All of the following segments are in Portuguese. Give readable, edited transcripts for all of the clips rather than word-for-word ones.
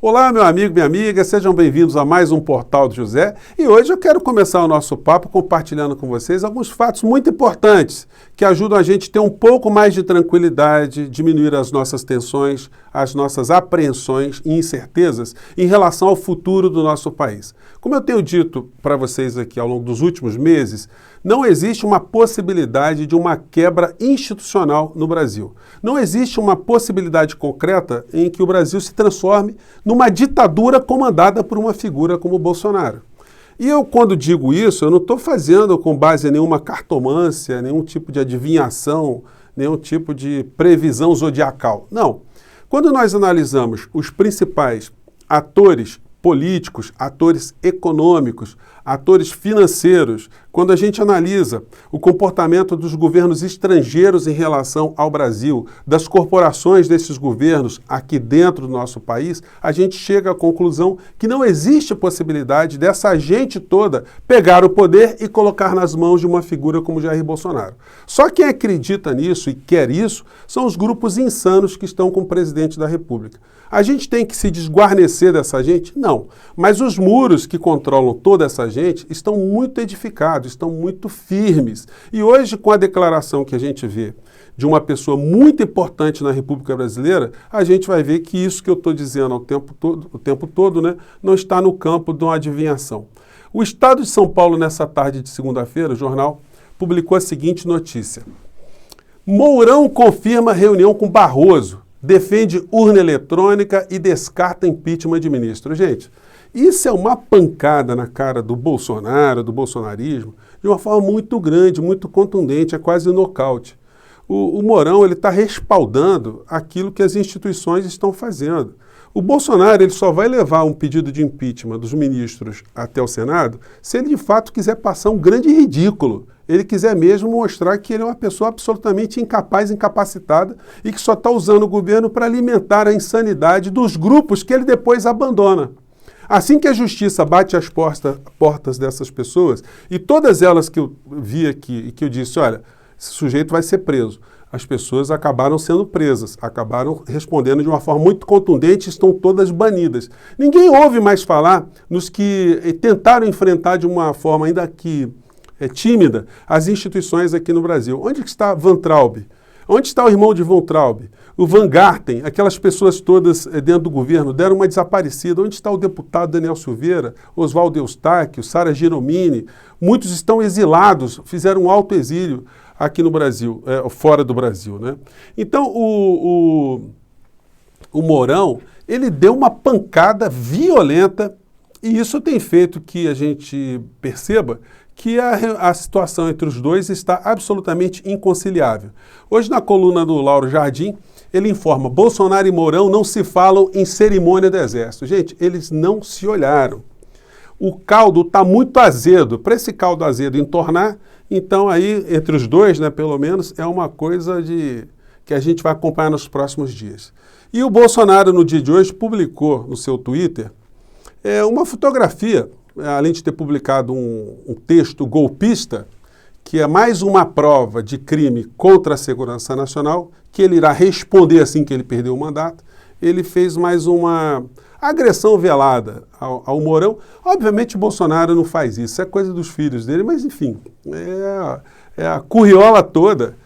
Olá, meu amigo, minha amiga, sejam bem-vindos a mais um Portal do José. E hoje eu quero começar o nosso papo compartilhando com vocês alguns fatos muito importantes que ajudam a gente a ter um pouco mais de tranquilidade, diminuir as nossas tensões, as nossas apreensões e incertezas em relação ao futuro do nosso país. Como eu tenho dito para vocês aqui ao longo dos últimos meses, não existe uma possibilidade de uma quebra institucional no Brasil. Não existe uma possibilidade concreta em que o Brasil se transforme numa ditadura comandada por uma figura como o Bolsonaro. E eu, quando digo isso, eu não estou fazendo com base em nenhuma cartomância, nenhum tipo de adivinhação, nenhum tipo de previsão zodiacal. Não. Quando nós analisamos os principais atores políticos, atores econômicos, atores financeiros, quando a gente analisa o comportamento dos governos estrangeiros em relação ao Brasil, das corporações desses governos aqui dentro do nosso país, a gente chega à conclusão que não existe possibilidade dessa gente toda pegar o poder e colocar nas mãos de uma figura como Jair Bolsonaro. Só quem acredita nisso e quer isso são os grupos insanos que estão com o presidente da República. A gente tem que se desguarnecer dessa gente? Não. Mas os muros que controlam toda essa gente estão muito edificados, estão muito firmes. E hoje, com a declaração que a gente vê de uma pessoa muito importante na República Brasileira, a gente vai ver que isso que eu estou dizendo o tempo todo, né, não está no campo de uma adivinhação. O Estado de São Paulo, nessa tarde de segunda-feira, o jornal publicou a seguinte notícia. Mourão confirma reunião com Barroso. Defende urna eletrônica e descarta impeachment de ministro. Gente, isso é uma pancada na cara do Bolsonaro, do bolsonarismo, de uma forma muito grande, muito contundente, é quase um nocaute. O Mourão está respaldando aquilo que as instituições estão fazendo. O Bolsonaro ele só vai levar um pedido de impeachment dos ministros até o Senado se ele de fato quiser passar um grande ridículo. Ele quiser mesmo mostrar que ele é uma pessoa absolutamente incapaz, incapacitada e que só está usando o governo para alimentar a insanidade dos grupos que ele depois abandona. Assim que a justiça bate as portas dessas pessoas, e todas elas que eu vi aqui e que eu disse, olha, esse sujeito vai ser preso, as pessoas acabaram sendo presas, acabaram respondendo de uma forma muito contundente, estão todas banidas. Ninguém ouve mais falar nos que tentaram enfrentar de uma forma ainda que tímida as instituições aqui no Brasil. Onde está Van Traub? Onde está o irmão de Van Traub? O Van Garten, aquelas pessoas todas dentro do governo deram uma desaparecida. Onde está o deputado Daniel Silveira, Oswaldo Eustáquio, Sara Giromini? Muitos estão exilados, fizeram um autoexílio aqui no Brasil, fora do Brasil, né? Então, o Mourão, ele deu uma pancada violenta e isso tem feito que a gente perceba que a situação entre os dois está absolutamente inconciliável. Hoje, na coluna do Lauro Jardim, ele informa, Bolsonaro e Mourão não se falam em cerimônia do Exército. Gente, eles não se olharam. O caldo está muito azedo. Para esse caldo azedo entornar, então aí, entre os dois, né, pelo menos, é uma coisa que a gente vai acompanhar nos próximos dias. E o Bolsonaro, no dia de hoje, publicou no seu Twitter uma fotografia, além de ter publicado um texto golpista, que é mais uma prova de crime contra a segurança nacional, que ele irá responder assim que ele perdeu o mandato, ele fez mais uma agressão velada ao Mourão. Obviamente o Bolsonaro não faz isso, é coisa dos filhos dele, mas enfim, é a curriola toda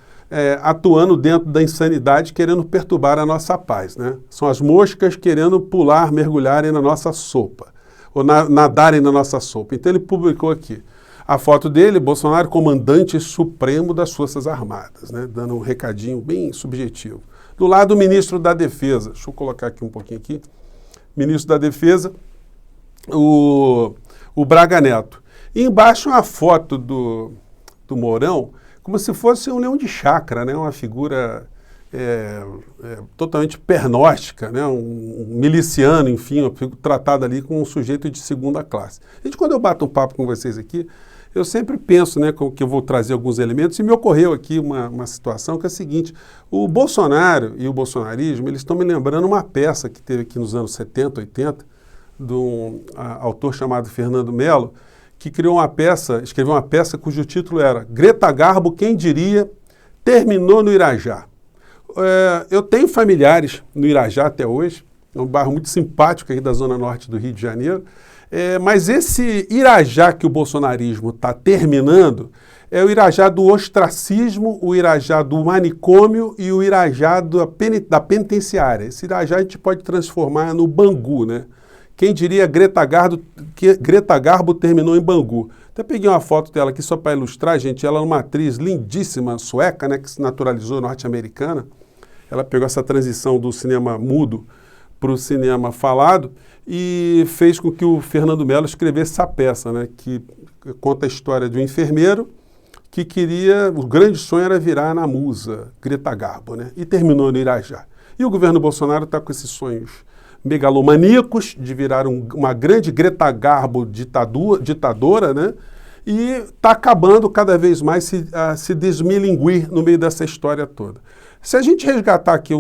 atuando dentro da insanidade, querendo perturbar a nossa paz, né? São as moscas querendo pular, mergulharem na nossa sopa, ou nadarem na nossa sopa. Então ele publicou aqui a foto dele, Bolsonaro, comandante supremo das Forças Armadas, né? Dando um recadinho bem subjetivo. Do lado, o ministro da Defesa, deixa eu colocar aqui um pouquinho aqui, ministro da Defesa, o Braga Neto. E embaixo uma foto do Mourão, como se fosse um leão de chácara, né? Uma figura totalmente pernóstica, né? Um miliciano, enfim, eu fico tratado ali como um sujeito de segunda classe. Gente, quando eu bato um papo com vocês aqui, eu sempre penso, né, que eu vou trazer alguns elementos, e me ocorreu aqui uma situação que é a seguinte, o Bolsonaro e o bolsonarismo, eles estão me lembrando uma peça que teve aqui nos anos 70, 80, de um autor chamado Fernando Melo, que criou uma peça, escreveu uma peça cujo título era Greta Garbo, quem diria, terminou no Irajá. Eu tenho familiares no Irajá até hoje, é um bairro muito simpático aqui da Zona Norte do Rio de Janeiro. Mas esse Irajá que o bolsonarismo está terminando é o Irajá do ostracismo, o Irajá do manicômio e o Irajá da penitenciária. Esse Irajá a gente pode transformar no Bangu, né? Quem diria que Greta Garbo terminou em Bangu. Até peguei uma foto dela aqui só para ilustrar, gente. Ela é uma atriz lindíssima, sueca, né, que se naturalizou norte-americana. Ela pegou essa transição do cinema mudo para o cinema falado e fez com que o Fernando Mello escrevesse essa peça, né, que conta a história de um enfermeiro que o grande sonho era virar na musa, Greta Garbo, né, e terminou no Irajá. E o governo Bolsonaro está com esses sonhos megalomaníacos de virar uma grande Greta Garbo ditadora, né, e está acabando cada vez mais a se desmilinguir no meio dessa história toda. Se a gente resgatar aqui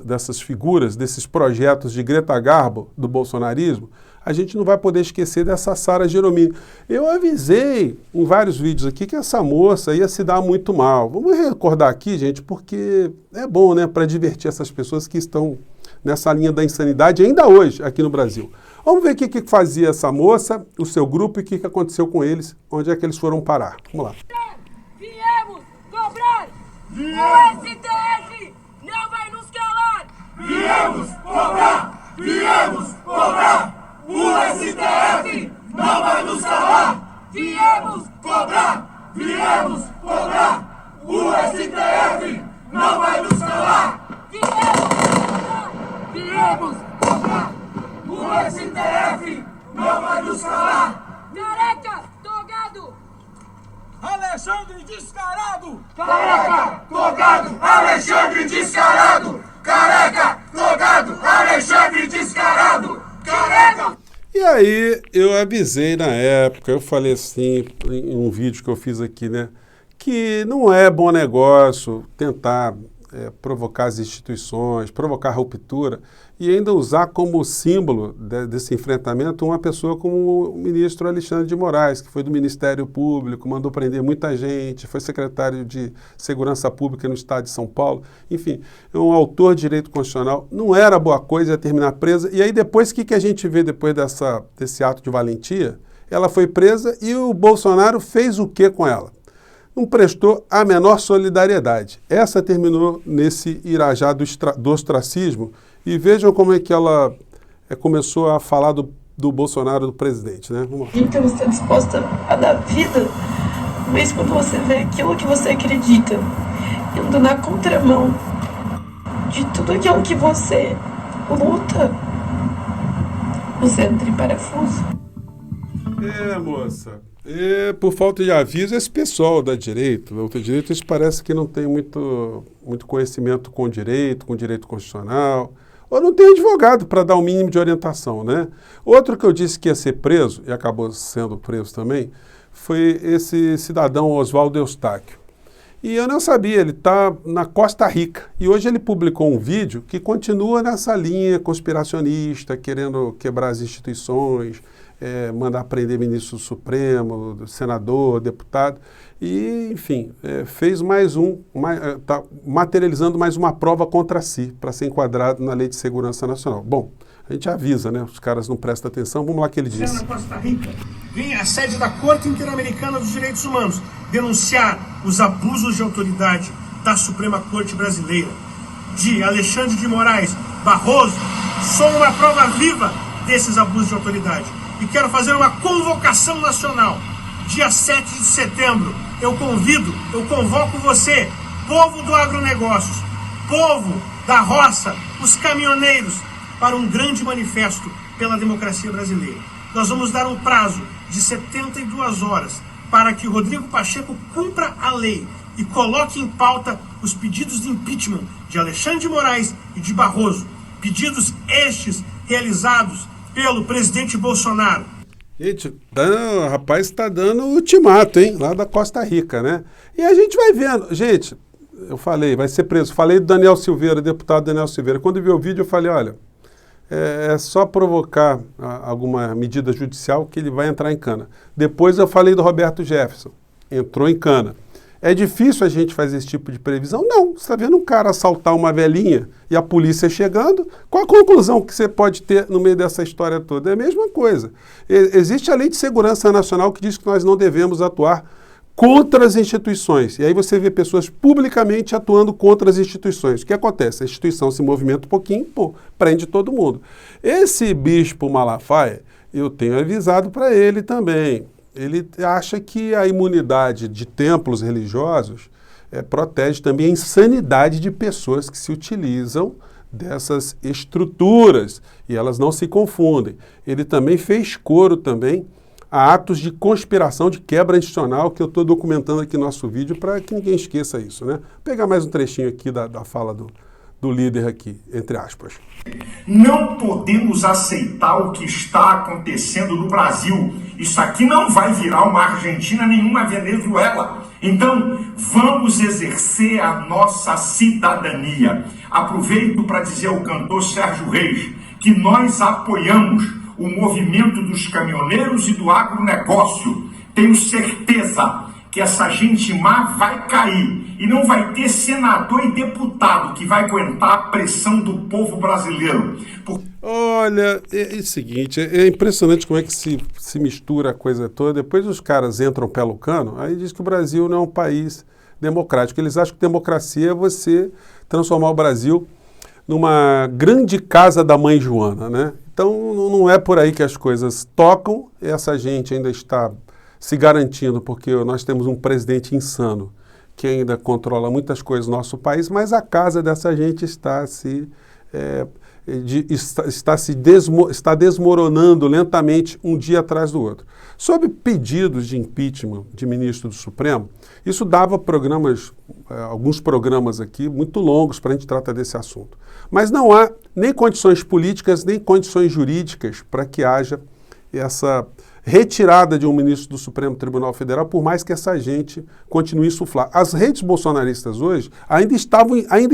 dessas figuras, desses projetos de Greta Garbo do bolsonarismo, a gente não vai poder esquecer dessa Sara Geromini. Eu avisei em vários vídeos aqui que essa moça ia se dar muito mal. Vamos recordar aqui, gente, porque é bom, né, para divertir essas pessoas que estão nessa linha da insanidade ainda hoje aqui no Brasil. Vamos ver o que fazia essa moça, o seu grupo e o que aconteceu com eles, onde é que eles foram parar. Vamos lá. Viemos cobrar! O STF não vai nos calar! Viemos cobrar! Viemos cobrar! O STF não vai nos calar! Viemos Cobrar! Viemos cobrar! O STF não vai nos calar! Viemos cobrar! O STF não vai nos calar! Careca, togado! Alexandre descarado! Careca, Togado! Alexandre descarado! Careca! Togado! Alexandre descarado! Careca! E aí eu avisei na época, eu falei assim, em um vídeo que eu fiz aqui, né, que não é bom negócio tentar provocar as instituições, provocar ruptura e ainda usar como símbolo desse enfrentamento uma pessoa como o ministro Alexandre de Moraes, que foi do Ministério Público, mandou prender muita gente, foi secretário de Segurança Pública no estado de São Paulo, enfim, é um autor de direito constitucional, não era boa coisa ia terminar presa, e aí depois, o que a gente vê depois desse ato de valentia? Ela foi presa e o Bolsonaro fez o que com ela? Não prestou a menor solidariedade. Essa terminou nesse Irajá do ostracismo e vejam como é que ela começou a falar do Bolsonaro, do presidente, né? Vamos lá. Então você está disposta a dar vida, mas quando você vê aquilo que você acredita, indo na contramão de tudo aquilo que você luta, você entra em parafuso. Moça. Por falta de aviso, esse pessoal da direita, do direito, eles parece que não tem muito conhecimento com direito constitucional, ou não tem advogado para dar o mínimo de orientação, né? Outro que eu disse que ia ser preso, e acabou sendo preso também, foi esse cidadão Oswaldo Eustáquio. E eu não sabia, ele está na Costa Rica. E hoje ele publicou um vídeo que continua nessa linha conspiracionista, querendo quebrar as instituições, mandar prender ministro do Supremo, senador, deputado. E, enfim, fez está materializando mais uma prova contra si, para ser enquadrado na Lei de Segurança Nacional. Bom, a gente avisa, né? Os caras não prestam atenção. Vamos lá o que ele disse. Na Costa Rica, vem a sede da Corte Interamericana dos Direitos Humanos denunciar os abusos de autoridade da Suprema Corte Brasileira, de Alexandre de Moraes, Barroso. Sou uma prova viva desses abusos de autoridade. E quero fazer uma convocação nacional. Dia 7 de setembro, eu convoco você, povo do agronegócio, povo da roça, os caminhoneiros, para um grande manifesto pela democracia brasileira. Nós vamos dar um prazo de 72 horas para que Rodrigo Pacheco cumpra a lei e coloque em pauta os pedidos de impeachment de Alexandre de Moraes e de Barroso. Pedidos estes realizados pelo presidente Bolsonaro. Gente, o rapaz está dando ultimato, hein? Lá da Costa Rica, né? E a gente vai vendo. Gente, eu falei, vai ser preso. Falei do Daniel Silveira, deputado Daniel Silveira. Quando eu vi o vídeo, eu falei, olha, é só provocar alguma medida judicial que ele vai entrar em cana. Depois eu falei do Roberto Jefferson. Entrou em cana. É difícil a gente fazer esse tipo de previsão? Não. Você está vendo um cara assaltar uma velhinha e a polícia chegando, qual a conclusão que você pode ter no meio dessa história toda? É a mesma coisa. Existe a Lei de Segurança Nacional que diz que nós não devemos atuar contra as instituições. E aí você vê pessoas publicamente atuando contra as instituições. O que acontece? A instituição se movimenta um pouquinho, pô, prende todo mundo. Esse bispo Malafaia, eu tenho avisado para ele também. Ele acha que a imunidade de templos religiosos protege também a insanidade de pessoas que se utilizam dessas estruturas e elas não se confundem. Ele também fez coro também a atos de conspiração, de quebra institucional, que eu estou documentando aqui no nosso vídeo para que ninguém esqueça isso, né? Vou pegar mais um trechinho aqui da fala do líder aqui, entre aspas. Não podemos aceitar o que está acontecendo no Brasil. Isso aqui não vai virar uma Argentina nem uma Venezuela. Então, vamos exercer a nossa cidadania. Aproveito para dizer ao cantor Sérgio Reis que nós apoiamos o movimento dos caminhoneiros e do agronegócio. Tenho certeza que essa gente má vai cair e não vai ter senador e deputado que vai aguentar a pressão do povo brasileiro. Olha, é o seguinte, é impressionante como é que se mistura a coisa toda. Depois os caras entram pelo cano, aí diz que o Brasil não é um país democrático. Eles acham que democracia é você transformar o Brasil numa grande casa da mãe Joana, né? Então não é por aí que as coisas tocam. Essa gente ainda está se garantindo, porque nós temos um presidente insano que ainda controla muitas coisas no nosso país, mas a casa dessa gente está desmoronando lentamente um dia atrás do outro. Sob pedidos de impeachment de ministro do Supremo, isso dava alguns programas aqui muito longos para a gente tratar desse assunto. Mas não há nem condições políticas, nem condições jurídicas para que haja essa retirada de um ministro do Supremo Tribunal Federal, por mais que essa gente continue a insuflar. As redes bolsonaristas hoje ainda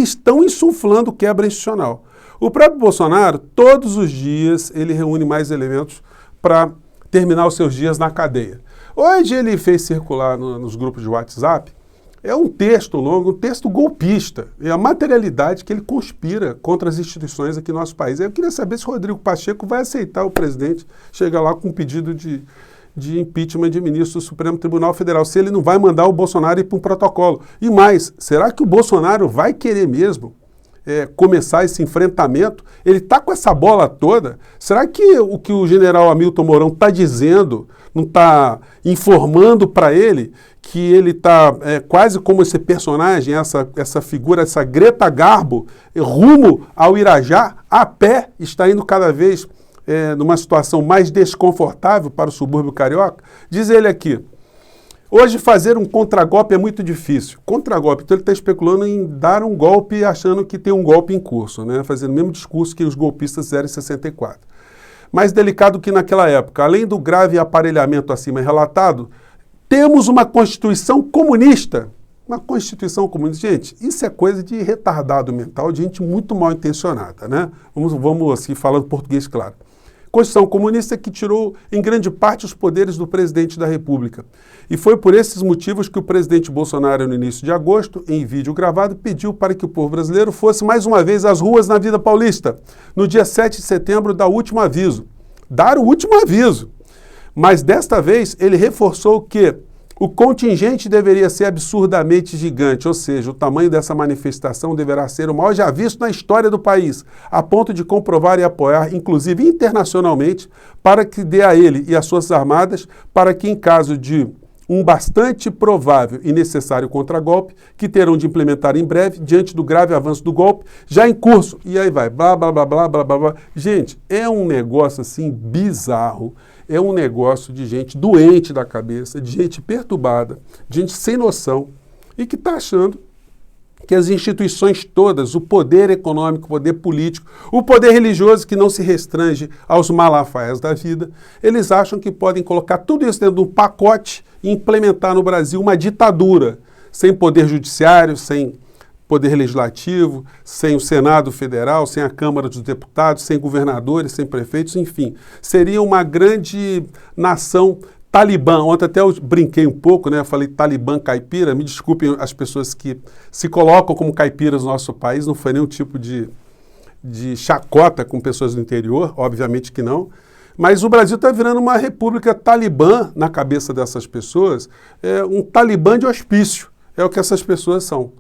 estão insuflando quebra institucional. O próprio Bolsonaro, todos os dias, ele reúne mais elementos para terminar os seus dias na cadeia. Hoje ele fez circular nos grupos de WhatsApp, é um texto longo, um texto golpista, é a materialidade que ele conspira contra as instituições aqui no nosso país. Eu queria saber se o Rodrigo Pacheco vai aceitar o presidente chegar lá com um pedido de impeachment de ministro do Supremo Tribunal Federal, se ele não vai mandar o Bolsonaro ir para um protocolo. E mais, será que o Bolsonaro vai querer mesmo começar esse enfrentamento? Ele está com essa bola toda? Será que o que o general Hamilton Mourão está dizendo não está informando para ele que ele está quase como esse personagem, essa figura, essa Greta Garbo, rumo ao Irajá, a pé, está indo cada vez numa situação mais desconfortável para o subúrbio carioca? Diz ele aqui, hoje fazer um contragolpe é muito difícil. Contragolpe, então ele está especulando em dar um golpe achando que tem um golpe em curso, né? Fazendo o mesmo discurso que os golpistas fizeram em 64. Mais delicado que naquela época, além do grave aparelhamento acima relatado, temos uma Constituição comunista. Uma Constituição comunista. Gente, isso é coisa de retardado mental, de gente muito mal intencionada, né? Vamos assim, falando português claro. Constituição comunista que tirou, em grande parte, os poderes do presidente da República. E foi por esses motivos que o presidente Bolsonaro, no início de agosto, em vídeo gravado, pediu para que o povo brasileiro fosse mais uma vez às ruas na Vida Paulista, no dia 7 de setembro, dar o último aviso. Dar o último aviso. Mas desta vez ele reforçou que o contingente deveria ser absurdamente gigante, ou seja, o tamanho dessa manifestação deverá ser o maior já visto na história do país, a ponto de comprovar e apoiar, inclusive internacionalmente, para que dê a ele e às suas armadas, para que em caso de um bastante provável e necessário contragolpe, que terão de implementar em breve, diante do grave avanço do golpe, já em curso. E aí vai, blá, blá, blá, blá, blá, blá, blá. Gente, é um negócio assim bizarro, é um negócio de gente doente da cabeça, de gente perturbada, de gente sem noção e que está achando que as instituições todas, o poder econômico, o poder político, o poder religioso que não se restringe aos malafaias da vida, eles acham que podem colocar tudo isso dentro de um pacote e implementar no Brasil uma ditadura, sem poder judiciário, sem poder legislativo, sem o Senado Federal, sem a Câmara dos Deputados, sem governadores, sem prefeitos, enfim. Seria uma grande nação Talibã, ontem até eu brinquei um pouco, né? Eu falei Talibã caipira, me desculpem as pessoas que se colocam como caipiras no nosso país, não foi nenhum tipo de chacota com pessoas do interior, obviamente que não, mas o Brasil está virando uma república talibã na cabeça dessas pessoas, um talibã de hospício, é o que essas pessoas são.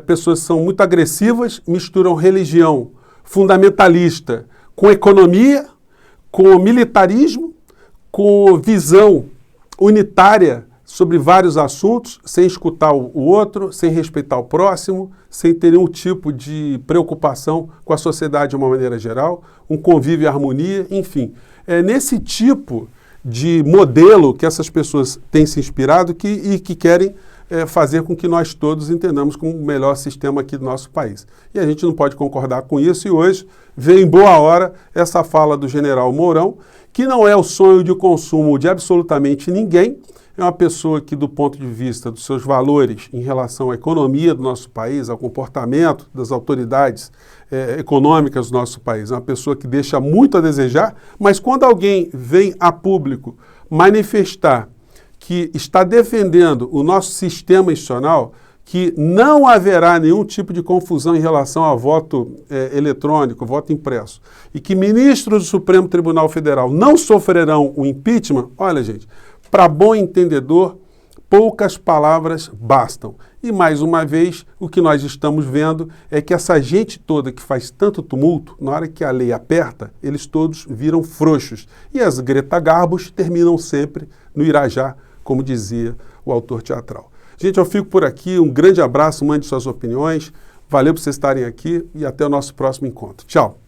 Pessoas que são muito agressivas, misturam religião fundamentalista com economia, com militarismo, com visão unitária sobre vários assuntos, sem escutar o outro, sem respeitar o próximo, sem ter nenhum tipo de preocupação com a sociedade de uma maneira geral, um convívio e harmonia, enfim. É nesse tipo de modelo que essas pessoas têm se inspirado e que querem fazer com que nós todos entendamos como o melhor sistema aqui do nosso país. E a gente não pode concordar com isso, e hoje veio em boa hora essa fala do general Mourão, que não é o sonho de consumo de absolutamente ninguém, é uma pessoa que, do ponto de vista dos seus valores em relação à economia do nosso país, ao comportamento das autoridades econômicas do nosso país, é uma pessoa que deixa muito a desejar, mas quando alguém vem a público manifestar que está defendendo o nosso sistema institucional, que não haverá nenhum tipo de confusão em relação ao voto eletrônico, voto impresso, e que ministros do Supremo Tribunal Federal não sofrerão o impeachment, olha, gente, para bom entendedor, poucas palavras bastam. E, mais uma vez, o que nós estamos vendo é que essa gente toda que faz tanto tumulto, na hora que a lei aperta, eles todos viram frouxos. E as Greta Garbos terminam sempre no Irajá, como dizia o autor teatral. Gente, eu fico por aqui. Um grande abraço, mande suas opiniões. Valeu por vocês estarem aqui e até o nosso próximo encontro. Tchau!